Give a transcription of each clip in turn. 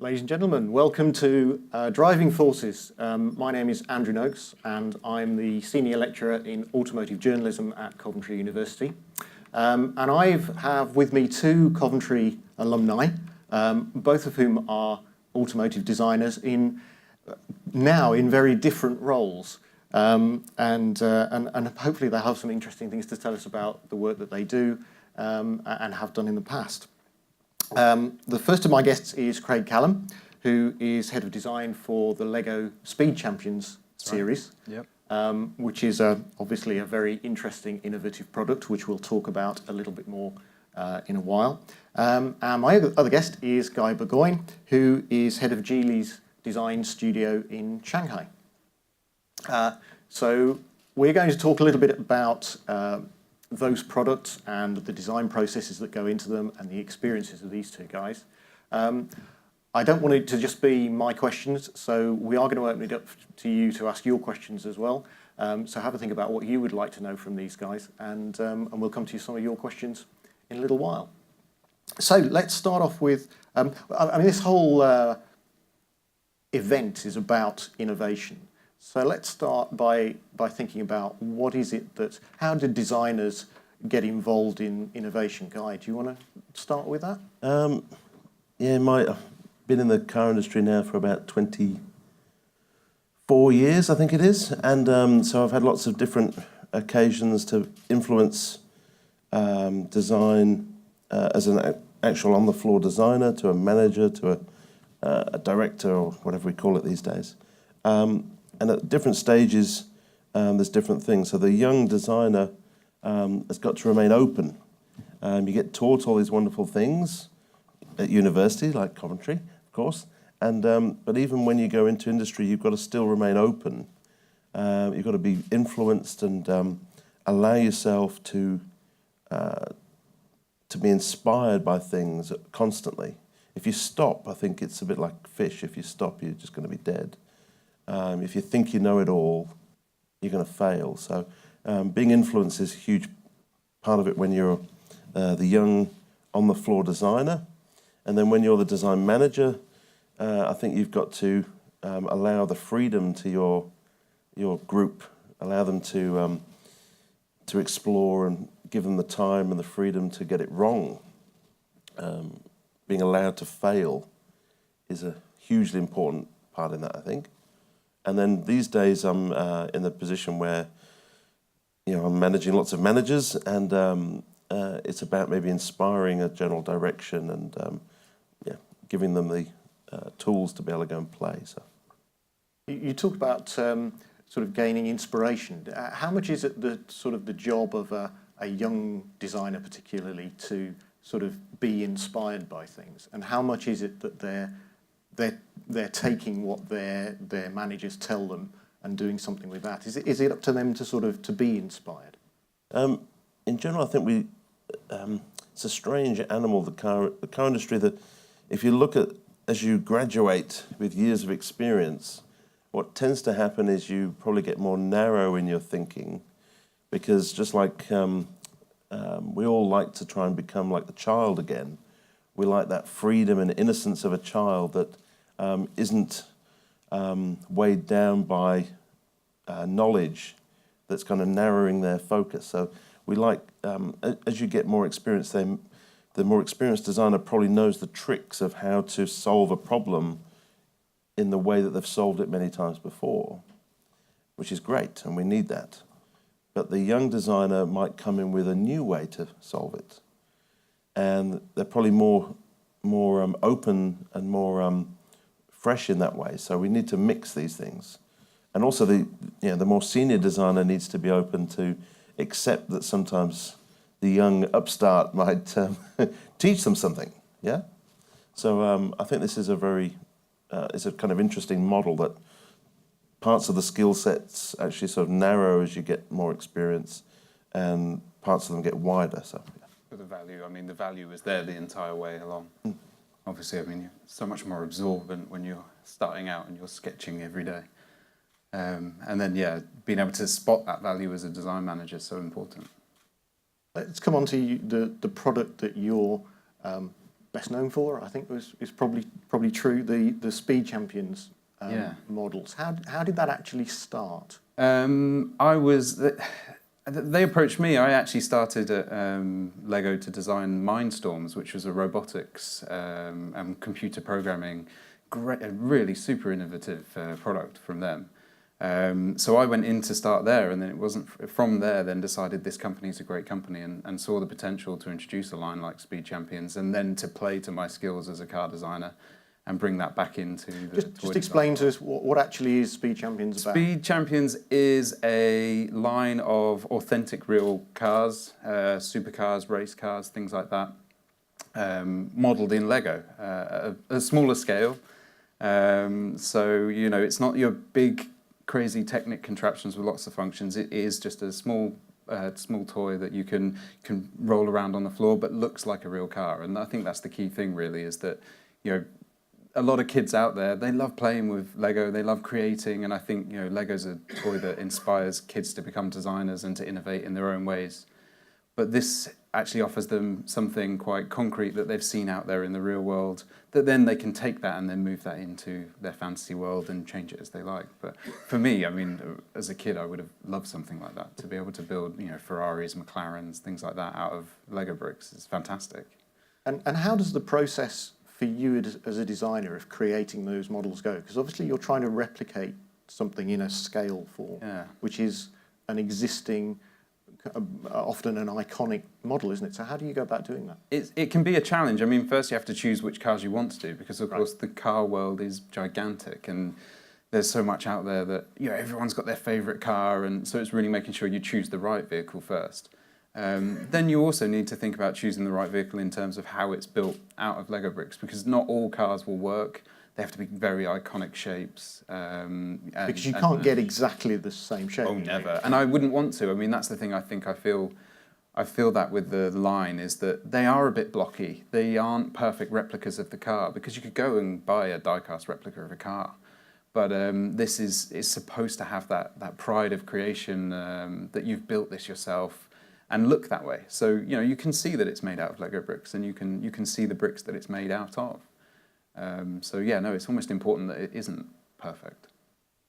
Ladies and gentlemen, welcome to Driving Forces. My name is Andrew Noakes and I'm the Senior Lecturer in Automotive Journalism at Coventry University. And I have with me two Coventry alumni, both of whom are automotive designers now in very different roles. And hopefully they'll have some interesting things to tell us about the work that they do and have done in the past. The first of my guests is Craig Callum, who is Head of Design for the LEGO Speed Champions series, which is obviously a very interesting, innovative product, which we'll talk about a little bit more in a while. And my other guest is Guy Burgoyne, who is Head of Geely's Design Studio in Shanghai. So we're going to talk a little bit about those products and the design processes that go into them and the experiences of these two guys. I don't want it to just be my questions, so we are going to open it up to you to ask your questions as well. So have a think about what you would like to know from these guys, and we'll come to some of your questions in a little while. So let's start off with, I mean, this whole event is about innovation. So let's start by thinking about what is it how do designers get involved in innovation? Guy, do you want to start with that? I've been in the car industry now for about 24 years, I think it is. And so I've had lots of different occasions to influence design as an actual on-the-floor designer, to a manager, to a director, or whatever we call it these days. And at different stages, there's different things. So the young designer has got to remain open. You get taught all these wonderful things at university, like Coventry, of course. But even when you go into industry, you've got to still remain open. You've got to be influenced and allow yourself to be inspired by things constantly. If you stop, I think it's a bit like fish. If you stop, you're just going to be dead. If you think you know it all, you're going to fail. So being influenced is a huge part of it when you're the young on-the-floor designer. And then when you're the design manager, I think you've got to allow the freedom to your group, allow them to explore and give them the time and the freedom to get it wrong. Being allowed to fail is a hugely important part in that, I think. And then these days I'm in the position where, I'm managing lots of managers, and it's about maybe inspiring a general direction and giving them the tools to be able to go and play. So, you talked about sort of gaining inspiration. How much is it the job of a young designer, particularly, to sort of be inspired by things, and how much is it that they're taking what their managers tell them and doing something with that? Is it up to them to be inspired? In general, I think it's a strange animal, the car industry, that if you look at, as you graduate with years of experience, what tends to happen is you probably get more narrow in your thinking, because just like we all like to try and become like the child again. We like that freedom and innocence of a child that isn't weighed down by knowledge that's kind of narrowing their focus. So we like, as you get more experience, the more experienced designer probably knows the tricks of how to solve a problem in the way that they've solved it many times before, which is great, and we need that. But the young designer might come in with a new way to solve it. And they're probably more open and more fresh in that way. So we need to mix these things. And also the more senior designer needs to be open to accept that sometimes the young upstart might teach them something. Yeah. So I think this is it's a kind of interesting model that parts of the skill sets actually sort of narrow as you get more experience, and parts of them get wider. So. Yeah. For the value is there the entire way along. Obviously, you're so much more absorbent when you're starting out and you're sketching every day. And then, being able to spot that value as a design manager is so important. Let's come on to the product that you're best known for, I think is probably true, the Speed Champions Yeah. models. How did that actually start? They approached me. I actually started at Lego to design Mindstorms, which was a robotics and computer programming, a really super innovative product from them. So I went in to start there, and then it wasn't from there. Then decided this company is a great company, and saw the potential to introduce a line like Speed Champions, and then to play to my skills as a car designer, and bring that back into the Just explain to us what actually is Speed Champions about. Speed Champions is a line of authentic real cars, supercars, race cars, things like that, modelled in Lego at a smaller scale. So, you know, it's not your big, crazy Technic contraptions with lots of functions. It is just a small toy that you can roll around on the floor, but looks like a real car. And I think that's the key thing, really, is that, you know, a lot of kids out there, they love playing with Lego, they love creating, and I think, you know, Lego's a toy that inspires kids to become designers and to innovate in their own ways. But this actually offers them something quite concrete that they've seen out there in the real world, that then they can take that and then move that into their fantasy world and change it as they like. But for me, I mean, as a kid, I would have loved something like that. To be able to build, you know, Ferraris, McLarens, things like that out of Lego bricks is fantastic. And how does the process for you as a designer of creating those models go? Because obviously you're trying to replicate something in a scale form, which is an existing, often an iconic model, isn't it? So how do you go about doing that? It can be a challenge. I mean, first you have to choose which cars you want to do, because of course the car world is gigantic, and there's so much out there that, you know, everyone's got their favourite car, and so it's really making sure you choose the right vehicle first. Then you also need to think about choosing the right vehicle in terms of how it's built out of Lego bricks, because not all cars will work. They have to be very iconic shapes. Because you can't get exactly the same shape. Oh, never. And I wouldn't want to. I mean, that's the thing I feel that with the line is that they are a bit blocky. They aren't perfect replicas of the car, because you could go and buy a die-cast replica of a car. But this is supposed to have that pride of creation, that you've built this yourself, and look that way. So, you know, you can see that it's made out of Lego bricks, and you can see the bricks that it's made out of. So yeah, no, it's almost important that it isn't perfect.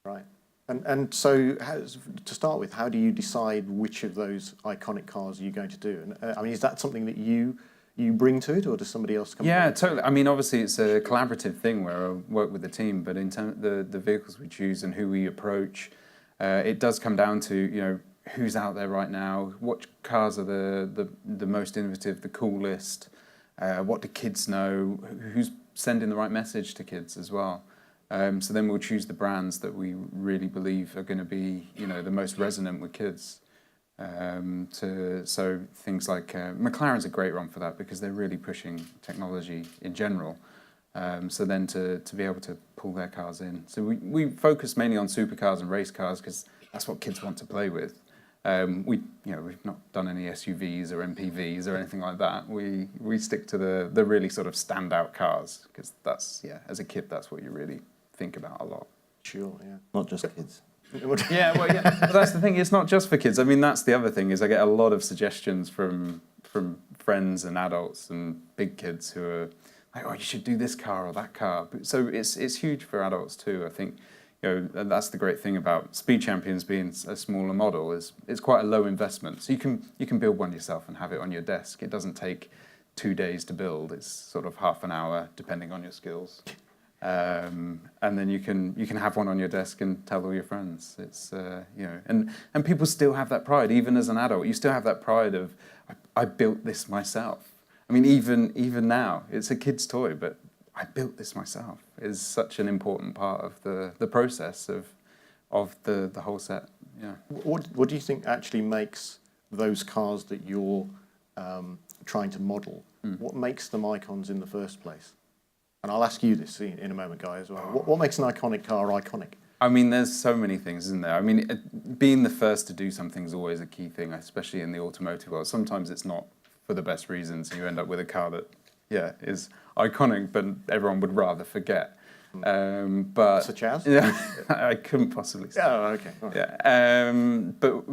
Right. And so to start with, how do you decide which of those iconic cars are you going to do? And I mean, is that something that you bring to it, or does somebody else come? Yeah, totally. I mean, obviously it's a collaborative thing where I work with the team, but in terms of the vehicles we choose and who we approach, it does come down to, you know, who's out there right now, what cars are the most innovative, the coolest, what do kids know, who's sending the right message to kids as well. So then we'll choose the brands that we really believe are going to be, you know, the most resonant with kids. So things like McLaren's a great one for that, because they're really pushing technology in general. So then to be able to pull their cars in. So we focus mainly on supercars and race cars, because that's what kids want to play with. We've not done any SUVs or MPVs or anything like that. We stick to the really sort of standout cars, because that's, yeah, as a kid, that's what you really think about a lot. Sure, yeah. Not just kids. Yeah, well, yeah. But that's the thing. It's not just for kids. I mean, that's the other thing, is I get a lot of suggestions from friends and adults and big kids who are like, "Oh, you should do this car or that car." So it's huge for adults too. I think, you know, and that's the great thing about Speed Champions being a smaller model, is it's quite a low investment. So you can build one yourself and have it on your desk. It doesn't take 2 days to build. It's sort of half an hour, depending on your skills. And then you can have one on your desk and tell all your friends. It's you know, and people still have that pride, even as an adult. You still have that pride of, I built this myself. I mean, even now, it's a kid's toy, but I built this myself. Is such an important part of the process of the whole set. Yeah. What do you think actually makes those cars that you're trying to model? What makes them icons in the first place? And I'll ask you this in a moment, Guy, as well. What makes an iconic car iconic? I mean, there's so many things, isn't there? I mean, being the first to do something is always a key thing, especially in the automotive world. Sometimes it's not for the best reasons. You end up with a car that, yeah, is iconic, but everyone would rather forget. But Such as? Yeah, I couldn't possibly say. Oh, okay. All right. Yeah,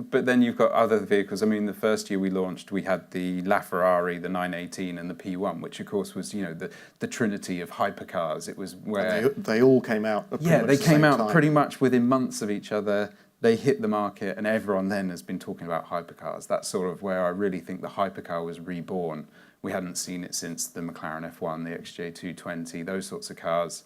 but then you've got other vehicles. I mean, the first year we launched, we had the LaFerrari, the 918, and the P1, which of course was the trinity of hypercars. It was where They all came out. At pretty much they the came same out time. pretty much within months of each other. They hit the market, and everyone then has been talking about hypercars. That's sort of where I really think the hypercar was reborn. We hadn't seen it since the McLaren F1, the XJ220, those sorts of cars.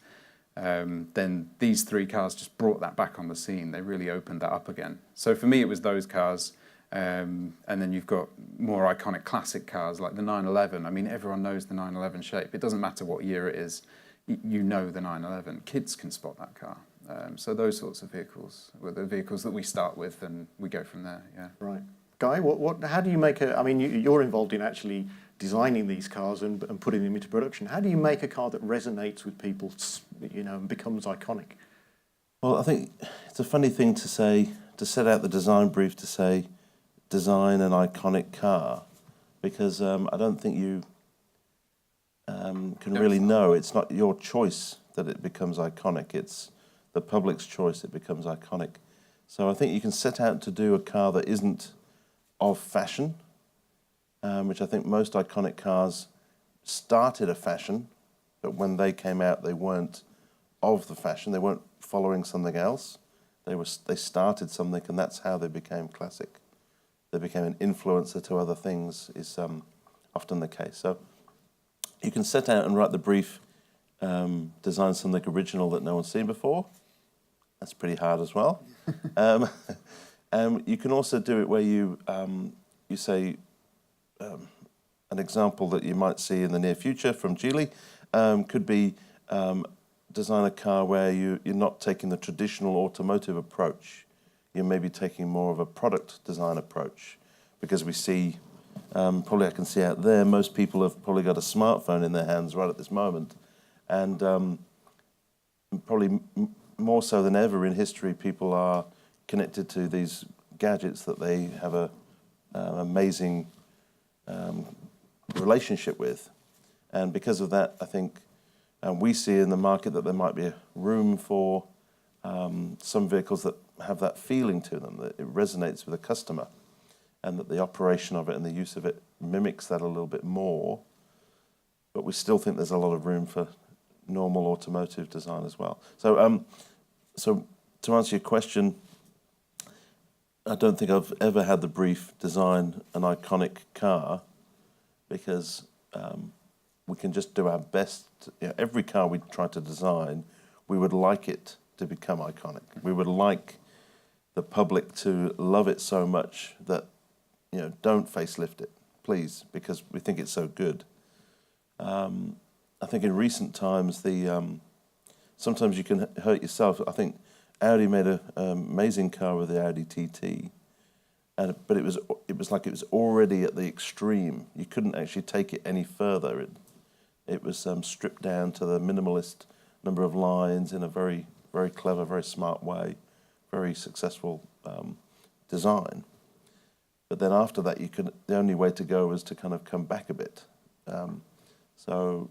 Then these three cars just brought that back on the scene. They really opened that up again. So for me, it was those cars. And then you've got more iconic classic cars like the 911. I mean, everyone knows the 911 shape. It doesn't matter what year it is. You know the 911. Kids can spot that car. So those sorts of vehicles were the vehicles that we start with, and we go from there. Yeah. Right. Guy, how do you make I mean, you're involved in actually designing these cars and putting them into production. How do you make a car that resonates with people, and becomes iconic? Well, I think it's a funny thing to say, to set out the design brief to say, design an iconic car, because I don't think you can really know. It's not your choice that it becomes iconic. It's the public's choice it becomes iconic. So I think you can set out to do a car that isn't of fashion, which I think most iconic cars started a fashion, but when they came out, they weren't of the fashion. They weren't following something else. They started something, and that's how they became classic. They became an influencer to other things, is often the case. So you can set out and write the brief, design something original that no one's seen before. That's pretty hard as well. You can also do it where you say, an example that you might see in the near future from Geely could be design a car where you're not taking the traditional automotive approach. You're maybe taking more of a product design approach, because we see, probably I can see out there, most people have probably got a smartphone in their hands right at this moment. And probably more so than ever in history, people are connected to these gadgets that they have an amazing relationship with. And because of that, I think we see in the market that there might be room for some vehicles that have that feeling to them, that it resonates with the customer, and that the operation of it and the use of it mimics that a little bit more. But we still think there's a lot of room for normal automotive design as well. So, so to answer your question, I don't think I've ever had the brief design an iconic car, because we can just do our best. Every car we try to design, we would like it to become iconic. We would like the public to love it so much that, don't facelift it, please, because we think it's so good. I think in recent times, sometimes you can hurt yourself. I think Audi made an amazing car with the Audi TT, but it was like it was already at the extreme. You couldn't actually take it any further. It was stripped down to the minimalist number of lines in a very, very clever, very smart way, very successful design. But then after that, the only way to go was to kind of come back a bit. So,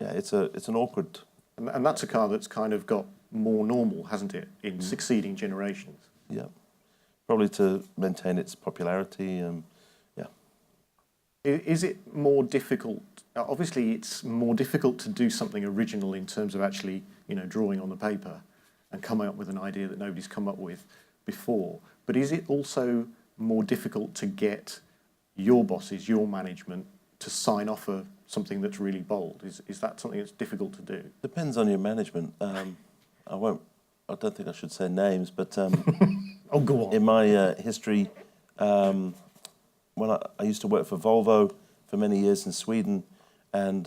yeah, it's an awkward. And that's a car that's kind of got more normal, hasn't it, in succeeding generations? Yeah, probably to maintain its popularity. Yeah. Is it more difficult? Obviously, it's more difficult to do something original in terms of actually, drawing on the paper and coming up with an idea that nobody's come up with before. But is it also more difficult to get your bosses, your management, to sign off for something that's really bold? Is that something that's difficult to do? Depends on your management. I don't think I should say names, but Oh, go on. in my history, when I used to work for Volvo for many years in Sweden, and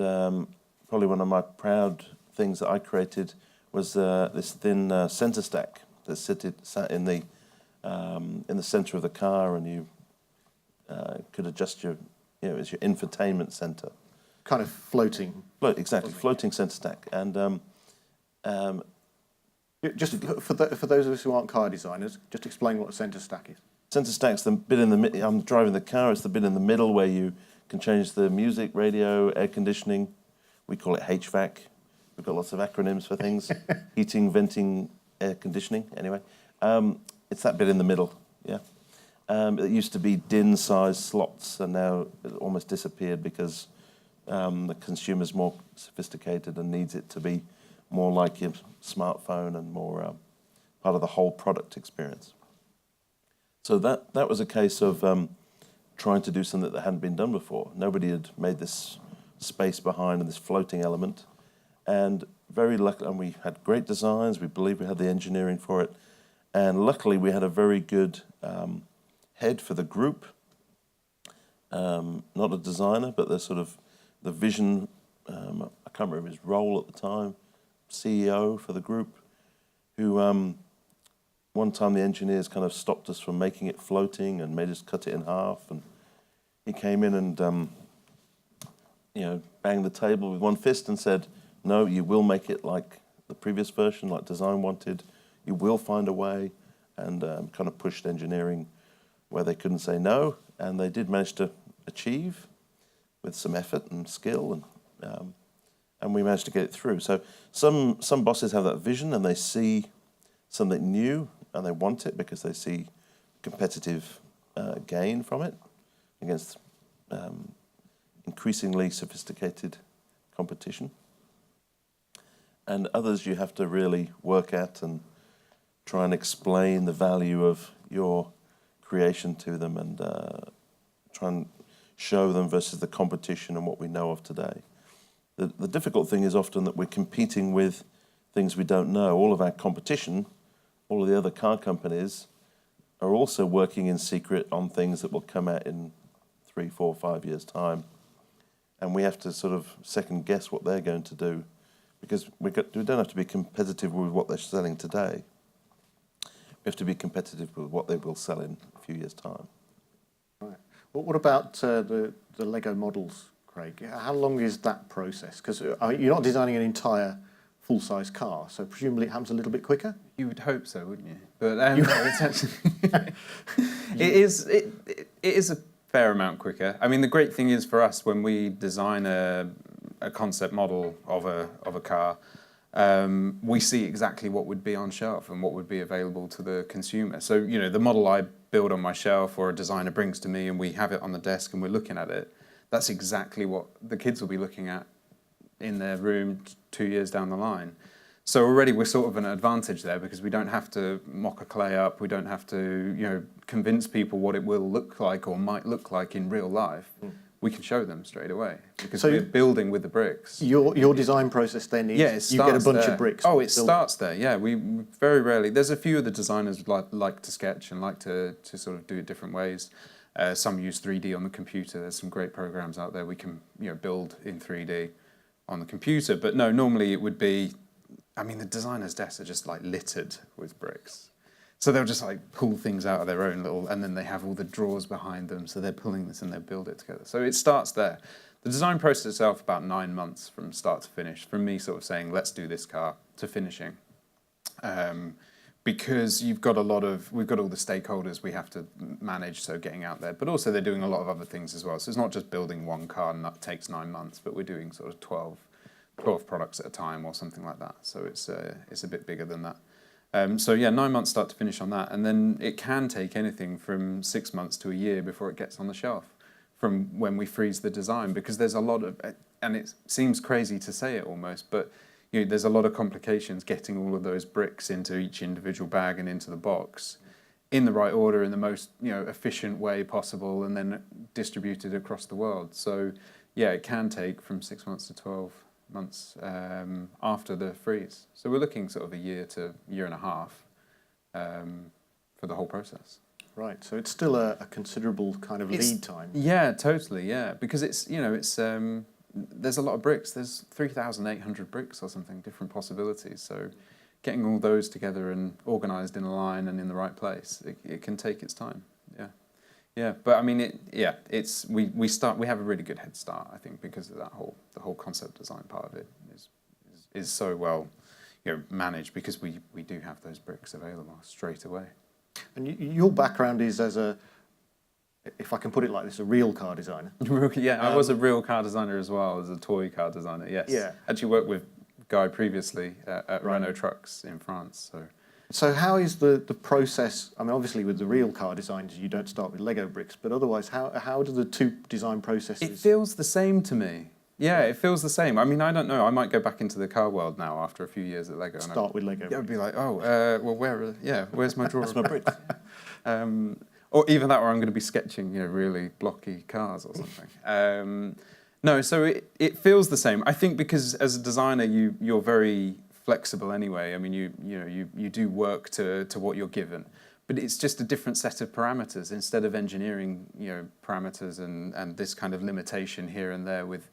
probably one of my proud things that I created was this thin centre stack that sat in the centre of the car, and you could adjust it was your infotainment centre. Kind of floating. Exactly, floating centre stack. And just for those of us who aren't car designers, just explain what a centre stack is. Centre stack's the bit in the middle. I'm driving the car. It's the bit in the middle where you can change the music, radio, air conditioning. We call it HVAC. We've got lots of acronyms for things. Heating, venting, air conditioning, anyway. It's that bit in the middle, yeah. It used to be DIN-sized slots, and now it almost disappeared because the consumer's more sophisticated and needs it to be more like your smartphone and more part of the whole product experience. So that was a case of trying to do something that hadn't been done before. Nobody had made this space behind and this floating element. And very luckily, and we had great designs, we believe we had the engineering for it, and luckily we had a very good head for the group, not a designer, but the vision, I can't remember his role at the time, CEO for the group, who one time the engineers kind of stopped us from making it floating and made us cut it in half, and he came in and banged the table with one fist and said, no, you will make it like the previous version, like design wanted, you will find a way, and kind of pushed engineering where they couldn't say no, and they did manage to achieve with some effort and skill, and we managed to get it through. So some bosses have that vision and they see something new and they want it because they see competitive gain from it against increasingly sophisticated competition. And others you have to really work at and try and explain the value of your creation to them and try and show them versus the competition and what we know of today. The difficult thing is often that we're competing with things we don't know. All of our competition, all of the other car companies are also working in secret on things that will come out in 3, 4, 5 years' time. And we have to sort of second guess what they're going to do because we don't have to be competitive with what they're selling today. We have to be competitive with what they will sell in a few years' time. Right. Well, what about the Lego models, Craig? How long is that process? Because you're not designing an entire full-size car, so presumably it happens a little bit quicker? You would hope so, wouldn't you? But no, it's actually it is a fair amount quicker. I mean, the great thing is for us when we design a concept model of a car, we see exactly what would be on shelf and what would be available to the consumer. So, the model I build on my shelf or a designer brings to me and we have it on the desk and we're looking at it, that's exactly what the kids will be looking at in their room 2 years down the line. So already we're sort of an advantage there because we don't have to mock a clay up, we don't have to, convince people what it will look like or might look like in real life. We can show them straight away because we're building with the bricks. Your design process then is you get a bunch of bricks. Oh, it starts there. Yeah, we very rarely. There's a few of the designers like to sketch and like to sort of do it different ways. Some use 3D on the computer. There's some great programs out there we can build in 3D on the computer. But no, normally it would be. I mean, the designers' desks are just like littered with bricks. So they'll just like pull things out of their own little, and then they have all the drawers behind them. So they're pulling this and they build it together. So it starts there. The design process itself about 9 months from start to finish. From me sort of saying, let's do this car to finishing, because we've got all the stakeholders we have to manage. So getting out there, but also they're doing a lot of other things as well. So it's not just building one car and that takes 9 months, but we're doing sort of 12 products at a time or something like that. So it's a bit bigger than that. 9 months start to finish on that, and then it can take anything from 6 months to a year before it gets on the shelf from when we freeze the design, because there's a lot of, and it seems crazy to say it almost, but there's a lot of complications getting all of those bricks into each individual bag and into the box in the right order, in the most efficient way possible, and then distributed across the world. So yeah, it can take from 6 months to 12 months after the freeze. So we're looking sort of a year to year and a half for the whole process. Right, so it's still a considerable kind of lead time. Yeah, totally, yeah, because it's there's a lot of bricks. There's 3,800 bricks or something, different possibilities. So getting all those together and organised in a line and in the right place, it can take its time. Yeah, but I mean, we have a really good head start, I think, because of the whole concept design part of it is so well managed, because we do have those bricks available straight away. And your background is as if I can put it like this, a real car designer. Yeah, I was a real car designer as well as a toy car designer. Yes. Yeah. Actually worked with Guy previously at Right. Renault Trucks in France. So how is the process? I mean, obviously with the real car designs, you don't start with Lego bricks, but otherwise, how do the two design processes? It feels the same to me. Yeah, it feels the same. I mean, I don't know. I might go back into the car world now after a few years at Lego. Start with Lego. Yeah, I'd be like, oh, well, where's my drawer? That's my bricks. Or even that, where I'm going to be sketching, really blocky cars or something. No, so it feels the same. I think because as a designer, you're very flexible anyway. I mean, you do work to what you're given, but it's just a different set of parameters instead of engineering, parameters and this kind of limitation here and there with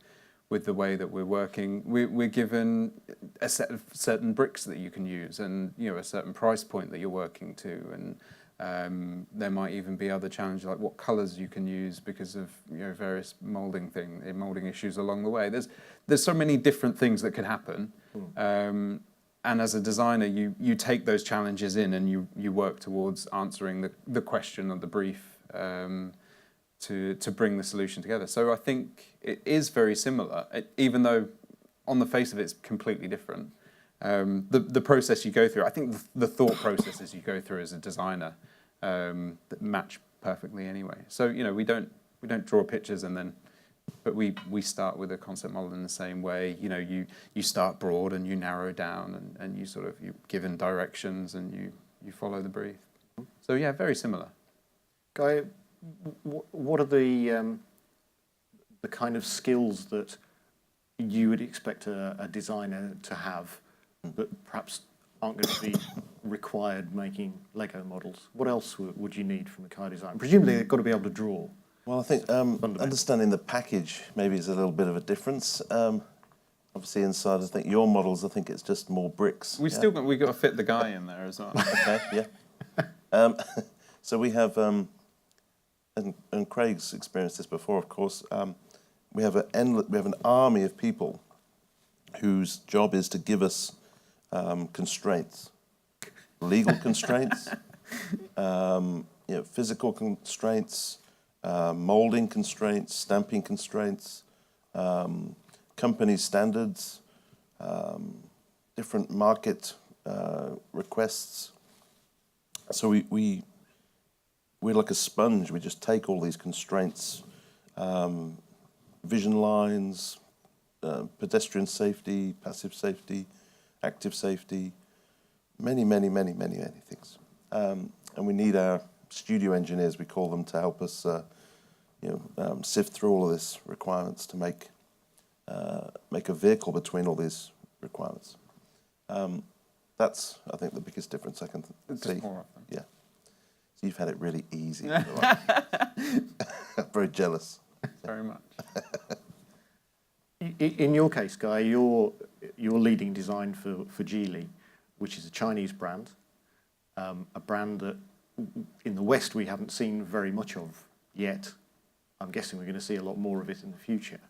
the way that we're working. We're given a set of certain bricks that you can use, and a certain price point that you're working to, and there might even be other challenges like what colours you can use because of various moulding issues along the way. There's so many different things that could happen, and as a designer, you take those challenges in and you work towards answering the question or the brief to bring the solution together. So I think it is very similar, even though on the face of it's completely different. The process you go through, I think the thought processes you go through as a designer that match perfectly anyway. So we don't draw pictures but we start with a concept model in the same way. You start broad and you narrow down and you're given directions and you follow the brief. So yeah, very similar. Guy, what are the kind of skills that you would expect a designer to have that perhaps aren't going to be required making Lego models? What else would you need from a car design? Presumably they've got to be able to draw. Well, I think understanding the package maybe is a little bit of a difference. Obviously inside, I think your models, I think it's just more bricks. We've got to fit the guy in there as well. Okay, yeah. So we have, and Craig's experienced this before, of course. We have an army of people whose job is to give us constraints, legal constraints, physical constraints, moulding constraints, stamping constraints, company standards, different market requests. So we're like a sponge. We just take all these constraints, vision lines, pedestrian safety, passive safety, active safety, many things. And we need our studio engineers, we call them, to help us sift through all of these requirements to make a vehicle between all these requirements. That's, I think, the biggest difference I can see. More often. Yeah. So you've had it really easy. Very jealous. Very much. In your case, Guy, you're leading design for Geely, which is a Chinese brand, a brand that in the West we haven't seen very much of yet. I'm guessing we're going to see a lot more of it in the future.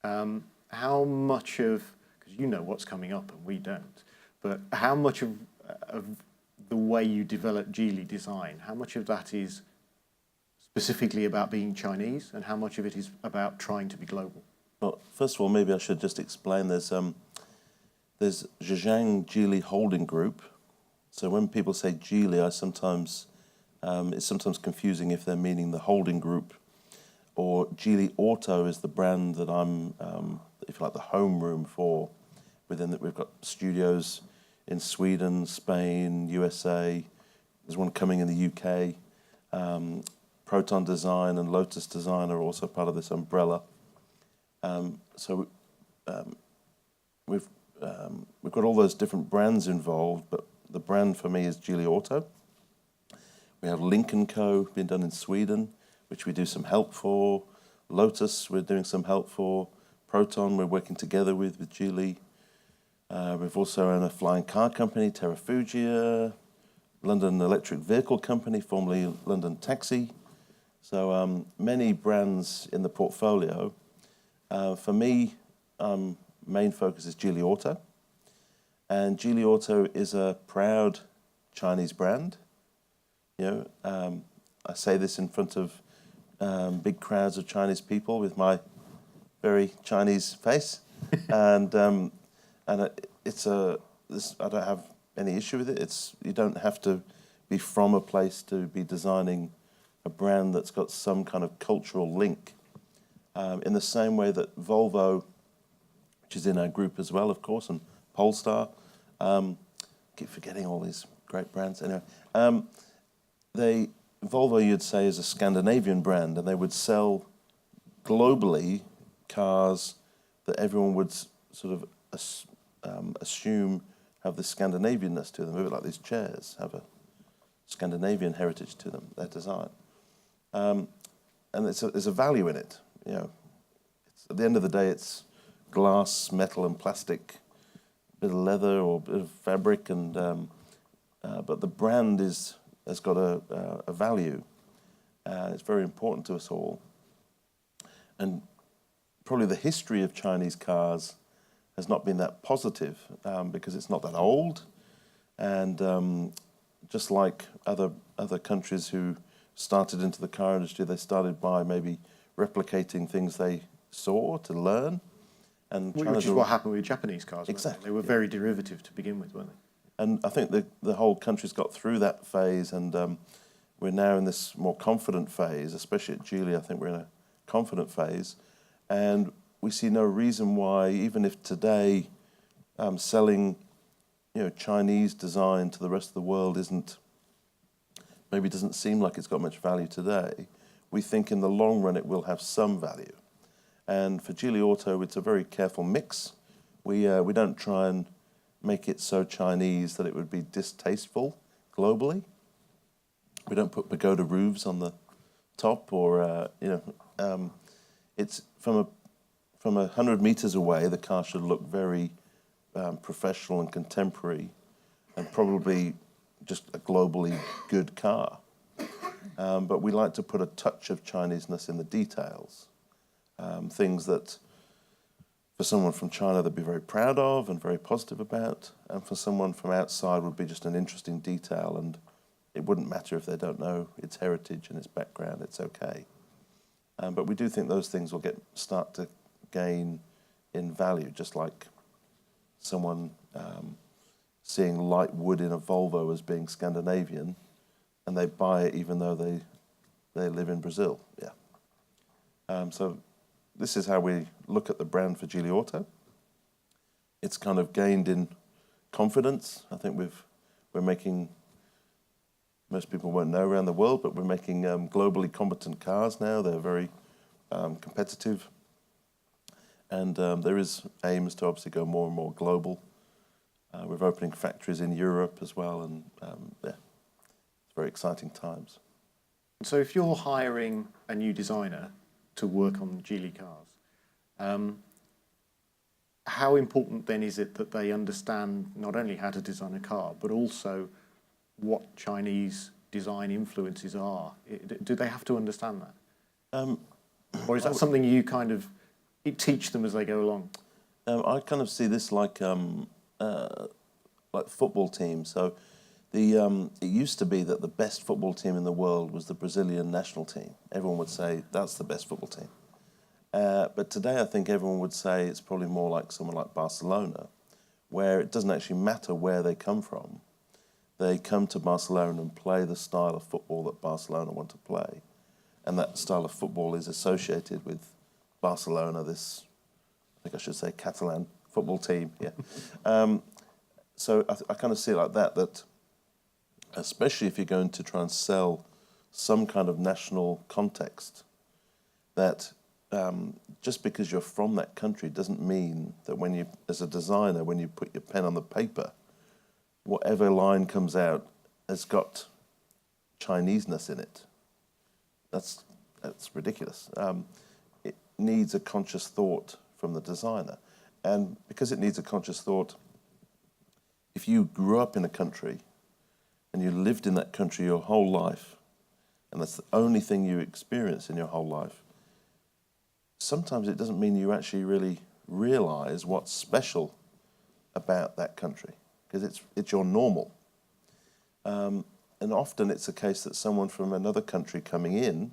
How much of, because you know what's coming up and we don't, but how much of the way you develop Geely design, how much of that is specifically about being Chinese and how much of it is about trying to be global? Well, first of all, maybe I should just explain there's Zhejiang Geely Holding Group. So when people say Geely, it's sometimes confusing if they're meaning the holding group, or Geely Auto is the brand that I'm, if you like, the home room for. Within that, we've got studios in Sweden, Spain, USA. There's one coming in the UK. Proton Design and Lotus Design are also part of this umbrella. So we've got all those different brands involved, but the brand for me is Geely Auto. We have Link & Co. being done in Sweden, which we do some help for. Lotus we're doing some help for. Proton we're working together with Geely. We've also owned a flying car company, Terrafugia, London Electric Vehicle Company, formerly London Taxi. So many brands in the portfolio. For me, main focus is Geely Auto. And Geely Auto is a proud Chinese brand. I say this in front of big crowds of Chinese people with my very Chinese face. And And I don't have any issue with it. You don't have to be from a place to be designing a brand that's got some kind of cultural link. In the same way that Volvo, which is in our group as well, of course, and Polestar, keep forgetting all these great brands. Anyway, Volvo, you'd say, is a Scandinavian brand, and they would sell globally cars that everyone would sort of assume have the Scandinavianness to them, a bit like these chairs have a Scandinavian heritage to them, their design. And there's a value in it. You know, at the end of the day, it's glass, metal, and plastic, a bit of leather or a bit of fabric, but the brand has got a value. It's very important to us all. And probably the history of Chinese cars has not been that positive because it's not that old. And just like other countries who started into the car industry, they started by maybe replicating things they saw to learn. And which is what happened with Japanese cars. Exactly. They were very derivative to begin with, weren't they? And I think the whole country's got through that phase, and we're now in this more confident phase, especially at Geely. I think we're in a confident phase. And we see no reason why, even if today selling Chinese design to the rest of the world maybe doesn't seem like it's got much value today, we think in the long run it will have some value. And for Geely Auto, it's a very careful mix. We don't try and make it so Chinese that it would be distasteful globally. We don't put pagoda roofs on the top, or it's from 100 meters away. The car should look very professional and contemporary, and probably just a globally good car. But we like to put a touch of Chineseness in the details, things that for someone from China they'd be very proud of and very positive about, and for someone from outside would be just an interesting detail, and it wouldn't matter if they don't know its heritage and its background. It's okay. But we do think those things will start to gain in value, just like someone seeing light wood in a Volvo as being Scandinavian, and they buy it even though they live in Brazil. Yeah. So this is how we look at the brand for Geely Auto. It's kind of gained in confidence. I think we're making, most people won't know around the world, but we're making globally competent cars now. They're very competitive. And there is aims to obviously go more and more global. We're opening factories in Europe as well, and it's very exciting times. So if you're hiring a new designer to work on Geely cars, how important then is it that they understand not only how to design a car, but also what Chinese design influences are? Do they have to understand that? Or is that something you kind of teach them as they go along? I kind of see this like football teams. So it used to be that the best football team in the world was the Brazilian national team. Everyone would say that's the best football team. But today I think everyone would say it's probably more like someone like Barcelona, where it doesn't actually matter where they come from. They come to Barcelona and play the style of football that Barcelona want to play. And that style of football is associated with Barcelona, this, I think I should say, Catalan football team. Yeah. So I kind of see it like that especially if you're going to try and sell some kind of national context, that just because you're from that country doesn't mean that when you, as a designer, when you put your pen on the paper, whatever line comes out has got Chineseness in it. That's ridiculous. It needs a conscious thought from the designer. And because it needs a conscious thought, if you grew up in a country and you lived in that country your whole life, and that's the only thing you experience in your whole life, sometimes it doesn't mean you actually really realize what's special about that country, because it's your normal. And often it's a case that someone from another country coming in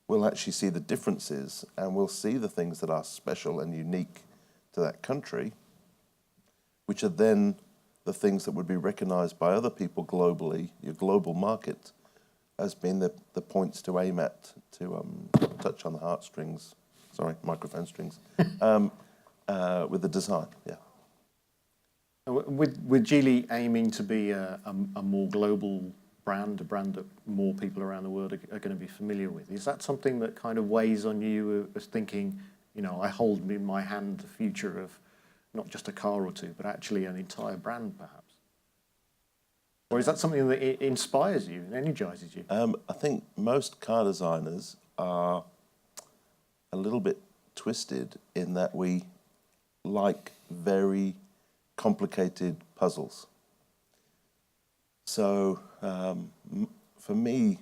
will actually see the differences and will see the things that are special and unique to that country, which are then the things that would be recognised by other people globally, your global market, as being the points to aim at, to touch on the heartstrings, sorry, microphone strings, with the design, yeah. With Geely aiming to be a more global brand, a brand that more people around the world are going to be familiar with, is that something that kind of weighs on you as thinking, you know, I hold in my hand the future of not just a car or two, but actually an entire brand, perhaps? Or is that something that inspires you and energises you? I think most car designers are a little bit twisted in that we like very complicated puzzles. So for me,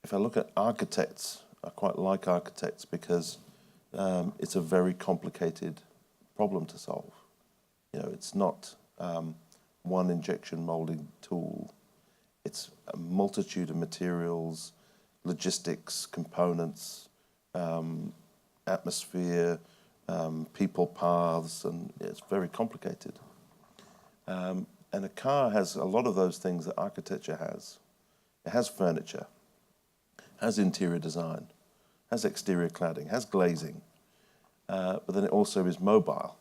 if I look at architects, I quite like architects because it's a very complicated problem to solve. You know, it's not one injection molding tool. It's a multitude of materials, logistics, components, atmosphere, people paths, and it's very complicated. And a car has a lot of those things that architecture has. It has furniture, has interior design, has exterior cladding, has glazing, but then it also is mobile.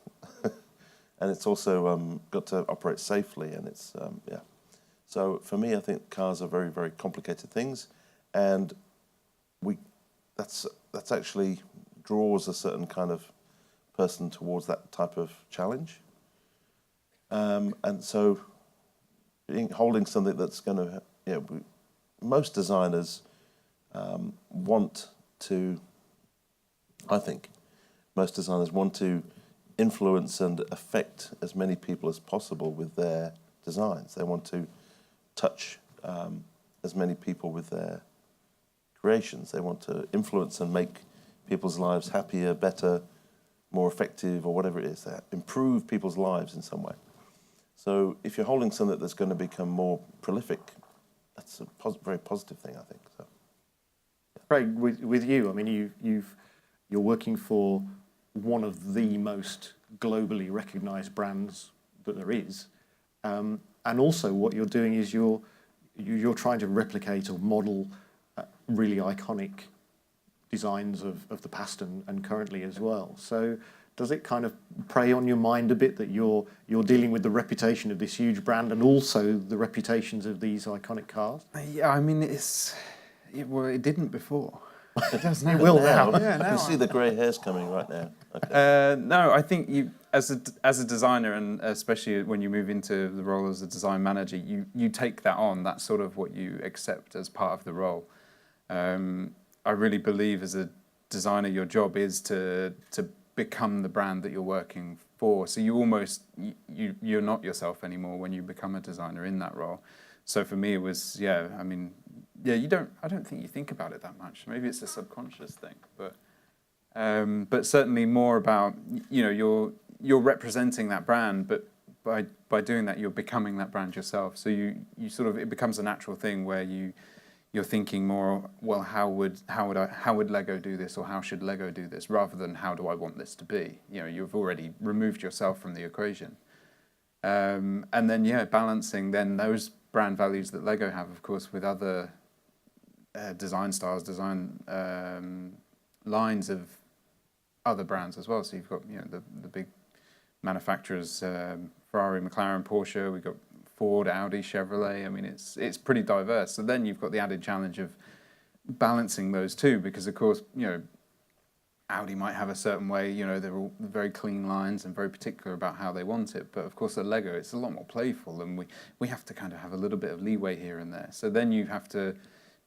And it's also got to operate safely, and it's, yeah. So for me, I think cars are very, very complicated things, and that's actually draws a certain kind of person towards that type of challenge. And so holding something that's going to, you know, most designers want to, I think, most designers want to influence and affect as many people as possible with their designs. They want to touch as many people with their creations. They want to influence and make people's lives happier, better, more effective, or whatever it is. They improve people's lives in some way. So if you're holding something that's going to become more prolific, that's a very positive thing, I think. So, yeah. Craig, with you, I mean, you're working for one of the most globally recognised brands that there is, and also what you're doing is you're trying to replicate or model really iconic designs of the past and currently as well. So does it kind of prey on your mind a bit that you're dealing with the reputation of this huge brand and also the reputations of these iconic cars? Yeah, I mean, it didn't before. It does now. It will now. Yeah, I now can see the grey hairs coming right now. Okay. No, I think you, as a designer, and especially when you move into the role as a design manager, you take that on. That's sort of what you accept as part of the role. I really believe as a designer, your job is to become the brand that you're working for. So you almost you're not yourself anymore when you become a designer in that role. So for me, it was I mean. Yeah, I don't think you think about it that much. Maybe it's a subconscious thing, but certainly more about, you know, you're representing that brand, but by doing that, you're becoming that brand yourself. So you sort of, it becomes a natural thing where you're thinking more, well, how would Lego do this, or how should Lego do this, rather than how do I want this to be. You know, you've already removed yourself from the equation, and then balancing then those brand values that Lego have, of course, with other design styles, design lines of other brands as well. So you've got, you know, the big manufacturers, Ferrari, McLaren, Porsche. We've got Ford, Audi, Chevrolet. I mean, it's pretty diverse. So then you've got the added challenge of balancing those two, because of course, you know, Audi might have a certain way. You know, they're all very clean lines and very particular about how they want it. But of course, at Lego, it's a lot more playful, and we have to kind of have a little bit of leeway here and there. So then you have to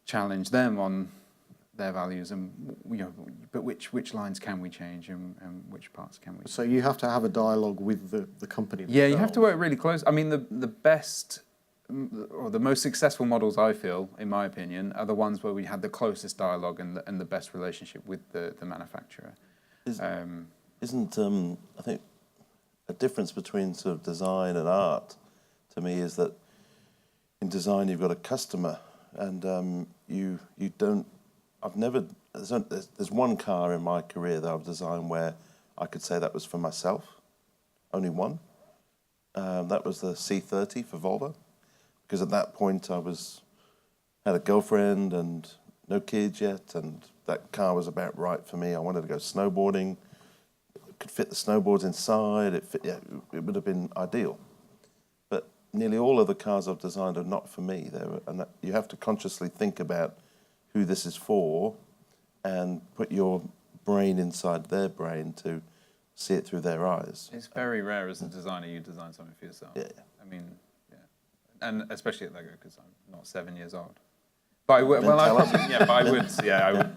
challenge them on their values, and, you know, but which lines can we change, and which parts can we? So you have to have a dialogue with the company themselves. Yeah, you have to work really close. I mean, the best or the most successful models, I feel, in my opinion, are the ones where we had the closest dialogue and the best relationship with the manufacturer. Isn't I think a difference between sort of design and art, to me, is that in design you've got a customer, and you don't. I've never. There's one car in my career that I've designed where I could say that was for myself, only one. That was the C30 for Volvo, because at that point I had a girlfriend and no kids yet, and that car was about right for me. I wanted to go snowboarding. It could fit the snowboards inside. It would have been ideal. But nearly all of the cars I've designed are not for me. And you have to consciously think about who this is for and put your brain inside their brain to see it through their eyes. It's very rare as a designer you design something for yourself. Yeah. I mean, yeah. And especially at Lego, because I'm not 7 years old. But I would, well, I would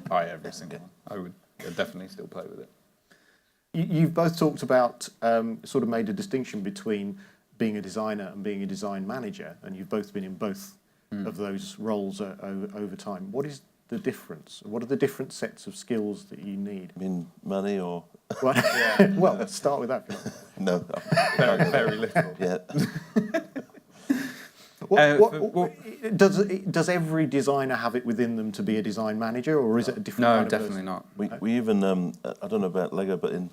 buy every single one. I would definitely still play with it. You've both talked about, sort of made a distinction between being a designer and being a design manager, and you've both been in both of those roles over time. What is the difference? What are the different sets of skills that you need? I mean, money or... Well, Yeah. well, let's start with that. No. Very little. Yeah. Does every designer have it within them to be a design manager, or is it a different No, kind of definitely person? not. We even, I don't know about Lego, but in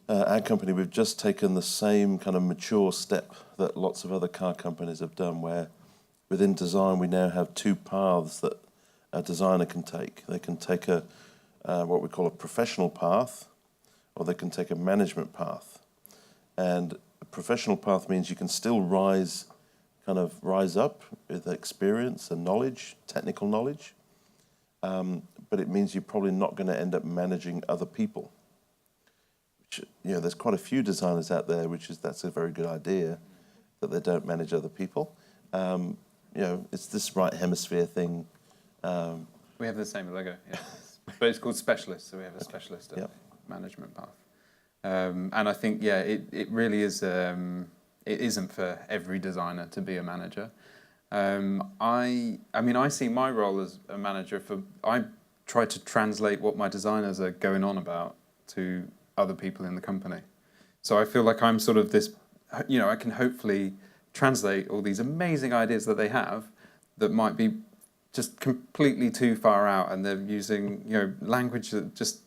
our company, we've just taken the same kind of mature step that lots of other car companies have done, where within design we now have two paths that a designer can take. They can take what we call a professional path, or they can take a management path. And a professional path means you can still rise up with experience and knowledge, technical knowledge, but it means you're probably not going to end up managing other people. Which, there's quite a few designers out there, that's a very good idea, that they don't manage other people. It's this right hemisphere thing. We have the same at Lego, yeah. But it's called specialist, so we have a specialist Yep. management path. And I think, it really is, it isn't for every designer to be a manager. I see my role as a manager I try to translate what my designers are going on about to other people in the company. So I feel like I'm sort of this, I can hopefully translate all these amazing ideas that they have that might be just completely too far out, and they're using, language that just,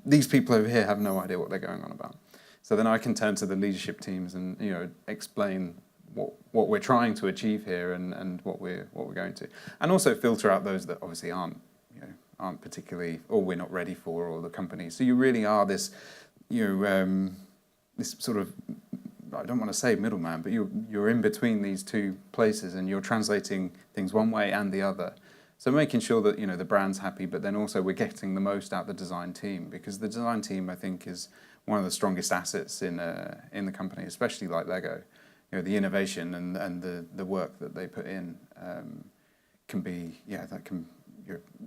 these people over here have no idea what they're going on about. So then I can turn to the leadership teams and, explain what we're trying to achieve here and what we're going to, and also filter out those that obviously aren't particularly, or we're not ready for, or the company. So you really are this, this sort of, I don't want to say middleman, but you're in between these two places, and you're translating things one way and the other. So making sure that the brand's happy, but then also we're getting the most out of the design team, because the design team, I think, is one of the strongest assets in the company, especially like Lego. The innovation and the work that they put in can be, that can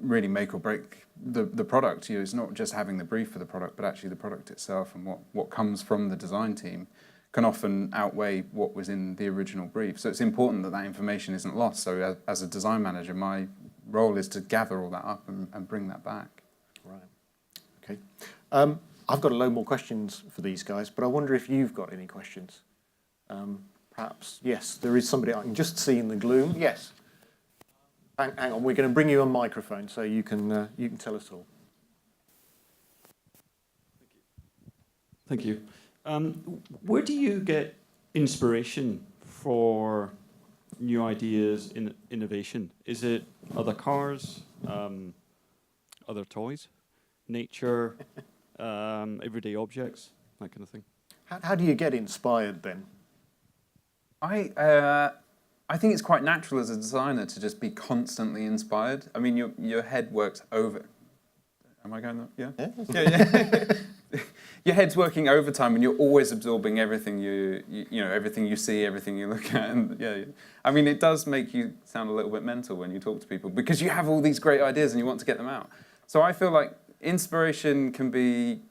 really make or break the product. It's not just having the brief for the product, but actually the product itself, and what comes from the design team can often outweigh what was in the original brief. So it's important that information isn't lost. So as a design manager, my role is to gather all that up and bring that back. Right. Okay. I've got a load more questions for these guys, but I wonder if you've got any questions. Perhaps, yes, there is somebody I can just see in the gloom. Yes. Hang on, we're going to bring you a microphone so you can tell us all. Thank you. Where do you get inspiration for new ideas in innovation? Is it other cars, other toys, nature, everyday objects, that kind of thing? How do you get inspired then? I think it's quite natural as a designer to just be constantly inspired. I mean, your head works over. Am I going? Yeah. Yeah. Your head's working overtime, and you're always absorbing everything everything you see, everything you look at, and I mean, it does make you sound a little bit mental when you talk to people, because you have all these great ideas and you want to get them out. So I feel like inspiration can be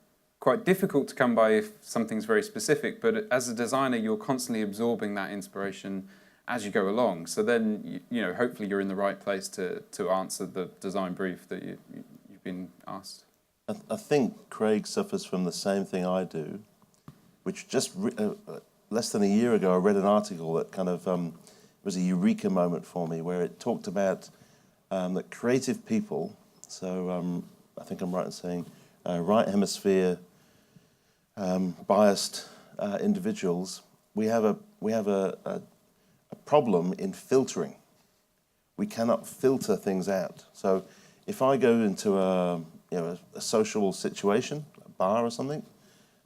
quite difficult to come by if something's very specific, but as a designer, you're constantly absorbing that inspiration as you go along. So then, hopefully you're in the right place to answer the design brief that you've been asked. I think Craig suffers from the same thing I do, which just less than a year ago, I read an article that kind of was a eureka moment for me, where it talked about that creative people, so I think I'm right in saying right hemisphere, biased individuals, we have a problem in filtering. We cannot filter things out. So if I go into a social situation, a bar or something,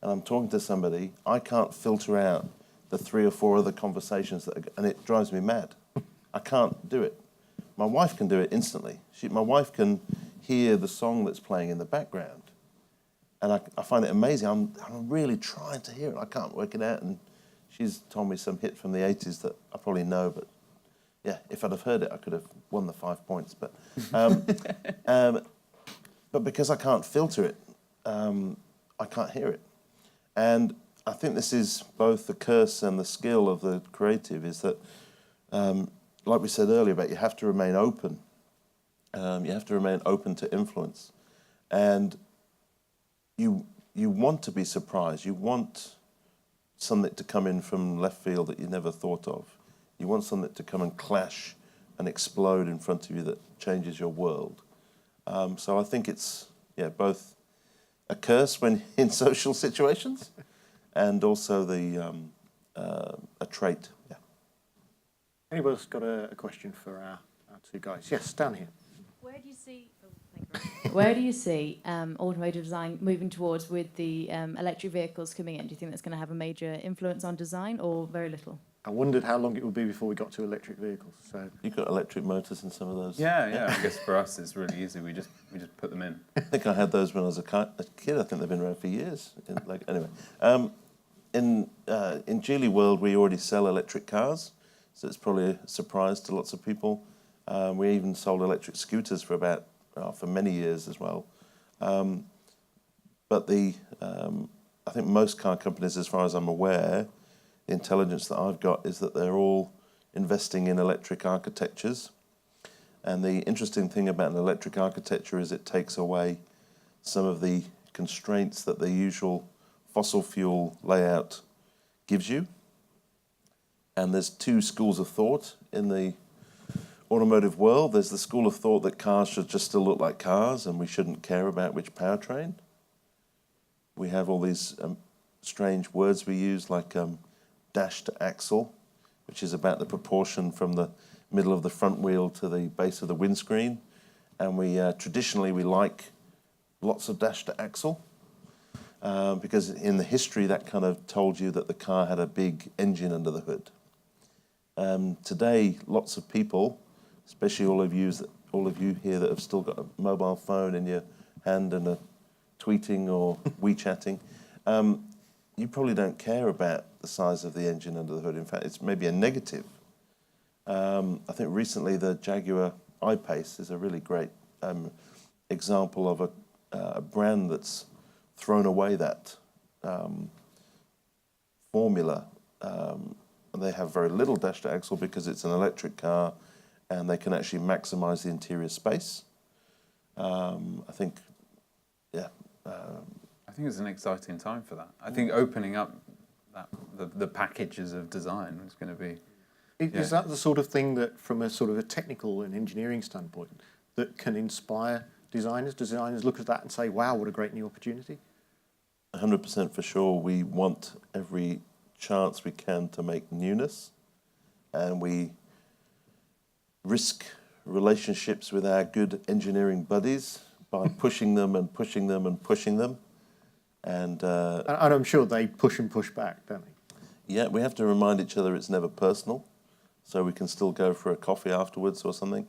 and I'm talking to somebody, I can't filter out the 3 or 4 other conversations and it drives me mad. I can't do it. My wife can do it instantly. My wife can hear the song that's playing in the background, and I find it amazing. I'm really trying to hear it. I can't work it out, and she's told me some hit from the 80s that I probably know, but yeah, if I'd have heard it, I could have won the 5 points. But but because I can't filter it, I can't hear it. And I think this is both the curse and the skill of the creative, is that, like we said earlier, about you have to remain open. You have to remain open to influence. And you want to be surprised. You want something to come in from left field that you never thought of. You want something to come and clash and explode in front of you that changes your world. So I think it's both a curse when in social situations, and also a trait. Yeah. Anybody else got a question for our 2 guys? Yes, down here. Where do you see? Where do you see automotive design moving towards with the electric vehicles coming in? Do you think that's going to have a major influence on design, or very little? I wondered how long it would be before we got to electric vehicles. So You've got electric motors in some of those. Yeah. I guess for us it's really easy. We just put them in. I think I had those when I was a kid. I think they've been around for years. Anyway, in Geely World, we already sell electric cars, so it's probably a surprise to lots of people. We even sold electric scooters for many years as well. But I think most car companies, as far as I'm aware, the intelligence that I've got is that they're all investing in electric architectures. And the interesting thing about an electric architecture is it takes away some of the constraints that the usual fossil fuel layout gives you. And there's 2 schools of thought in the automotive world. There's the school of thought that cars should just still look like cars and we shouldn't care about which powertrain. We have all these strange words we use, like dash to axle, which is about the proportion from the middle of the front wheel to the base of the windscreen. And we traditionally like lots of dash to axle because in the history that kind of told you that the car had a big engine under the hood. Today, lots of people, especially all of you here that have still got a mobile phone in your hand and are tweeting or WeChatting, you probably don't care about the size of the engine under the hood. In fact, it's maybe a negative. I think recently the Jaguar I-Pace is a really great example of a brand that's thrown away that formula. And they have very little dash to axle because it's an electric car and they can actually maximize the interior space. I think it's an exciting time for that. I think opening up the packages of design is going to be... Is that the sort of thing that, from a sort of a technical and engineering standpoint, that can inspire designers? Do designers look at that and say, wow, what a great new opportunity? 100% for sure. We want every chance we can to make newness, and we risk relationships with our good engineering buddies by pushing them and pushing them and pushing them. And I'm sure they push and push back, don't they? Yeah, we have to remind each other it's never personal, so we can still go for a coffee afterwards or something.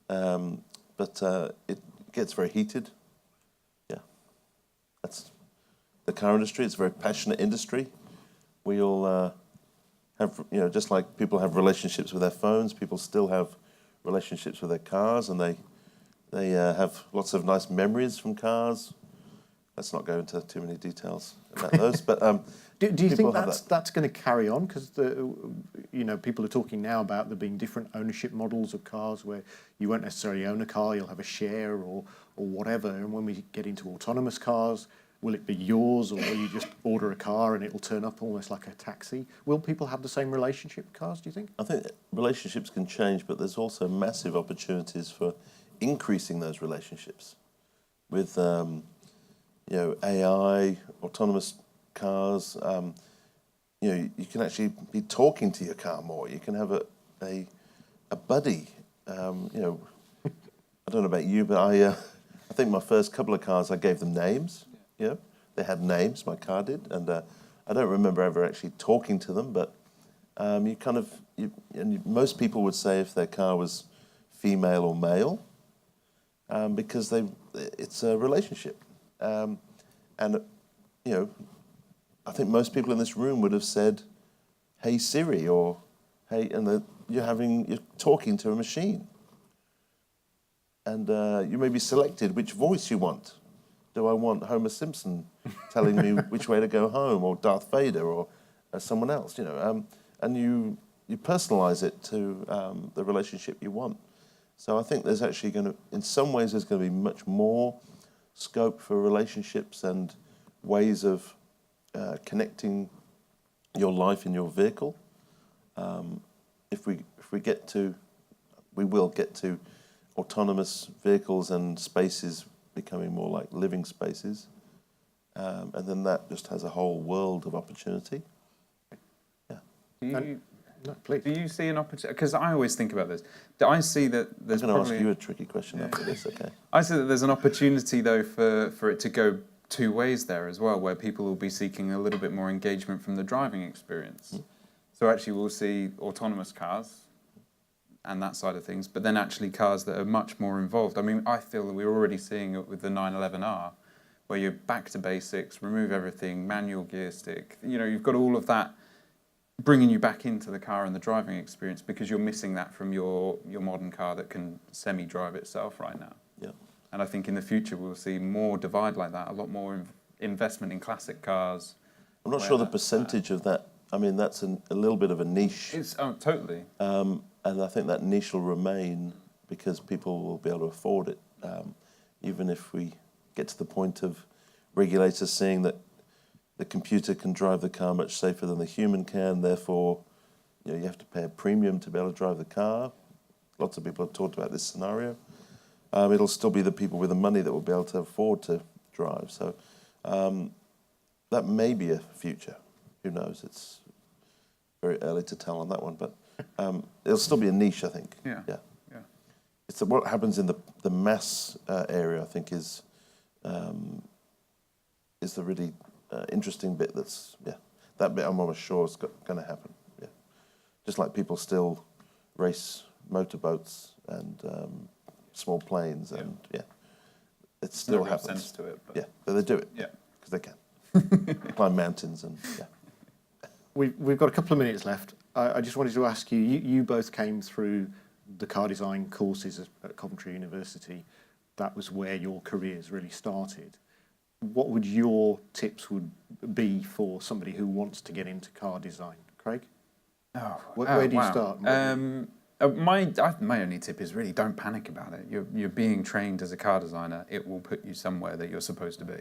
But it gets very heated. Yeah, that's the car industry. It's a very passionate industry. We all have, just like people have relationships with their phones, people still have relationships with their cars, and they have lots of nice memories from cars. Let's not go into too many details about those. But do you think that's going to carry on? Because people are talking now about there being different ownership models of cars where you won't necessarily own a car, you'll have a share or whatever. And when we get into autonomous cars, will it be yours, or will you just order a car and it will turn up almost like a taxi? Will people have the same relationship with cars, do you think? I think relationships can change, but there's also massive opportunities for increasing those relationships with AI, autonomous cars. you can actually be talking to your car more. You can have a buddy. I don't know about you, but I think my first couple of cars, I gave them names. They had names, my car did, and I don't remember ever actually talking to them, but most people would say if their car was female or male, because it's a relationship. I think most people in this room would have said, "Hey Siri," or "Hey," and you're talking to a machine. And you may be selected which voice you want. Do I want Homer Simpson telling me which way to go home, or Darth Vader, or someone else? And you personalize it to the relationship you want. So I think there's actually in some ways, there's going to be much more scope for relationships and ways of connecting your life in your vehicle. If we will get to autonomous vehicles and spaces becoming more like living spaces, and then that just has a whole world of opportunity. Yeah. No, please. Do you see an opportunity? Because I always think about this. I see that there's I'm going to probably... ask you a tricky question after this, okay? I see that there's an opportunity, though, for it to go two ways there as well, where people will be seeking a little bit more engagement from the driving experience. So actually we'll see autonomous cars and that side of things, but then actually cars that are much more involved. I mean, I feel that we're already seeing it with the 911R, where you're back to basics, remove everything, manual gear stick. You've got all of that bringing you back into the car and the driving experience, because you're missing that from your modern car that can semi-drive itself right now. Yeah. And I think in the future we'll see more divide like that, a lot more investment in classic cars. I'm not sure the percentage of that. I mean, that's a little bit of a niche. It's totally. And I think that niche will remain because people will be able to afford it. Even if we get to the point of regulators seeing that the computer can drive the car much safer than the human can, therefore you have to pay a premium to be able to drive the car. Lots of people have talked about this scenario. It'll still be the people with the money that will be able to afford to drive. So that may be a future. Who knows? It's very early to tell on that one, but it'll still be a niche, I think. Yeah. It's what happens in the mass area, I think, is the really interesting bit. That bit I'm almost sure is going to happen. Yeah, just like people still race motorboats and small planes, and it still happens. Sense to it, but but they do it. Yeah, because they can climb mountains and We've got a couple of minutes left. I just wanted to ask you, you both came through the car design courses at Coventry University. That was where your careers really started. What would your tips be for somebody who wants to get into car design? Craig? Where do you start? My only tip is really don't panic about it. You're being trained as a car designer. It will put you somewhere that you're supposed to be.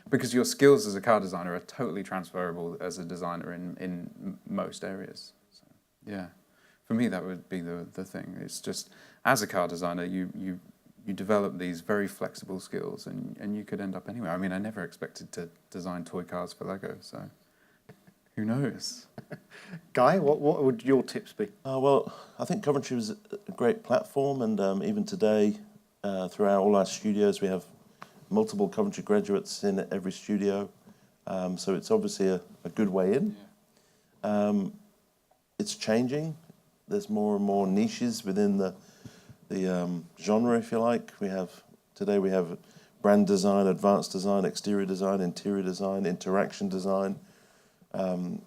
Because your skills as a car designer are totally transferable as a designer in most areas. So, yeah, for me that would be the thing. It's just, as a car designer, you develop these very flexible skills, and you could end up anywhere. I mean, I never expected to design toy cars for Lego, so who knows? Guy, what would your tips be? Well, I think Coventry was a great platform, and even today, throughout all our studios, we have multiple Coventry graduates in every studio, so it's obviously a good way in. It's changing. There's more and more niches within the genre, if you like. Today we have brand design, advanced design, exterior design, interior design, interaction design, and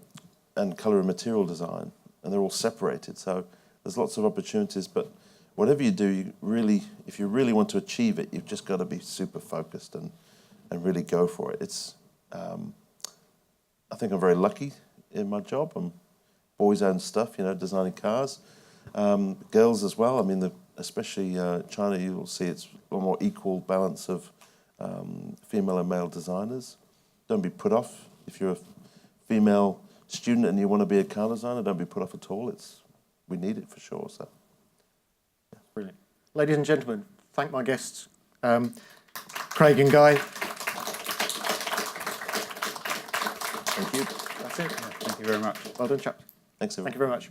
colour and material design, and they're all separated. So there's lots of opportunities, but whatever you do, if you really want to achieve it, you've just got to be super focused and really go for it. I think I'm very lucky in my job. I'm boys own stuff, designing cars. Girls as well. I mean, especially China, you will see it's a lot more equal balance of female and male designers. Don't be put off if you're a female student and you want to be a car designer. Don't be put off at all. We need it for sure. So. Brilliant. Ladies and gentlemen, thank my guests, Craig and Guy. Thank you. That's it. Thank you very much. Well done, chaps. Thanks, everyone. Thank you very much.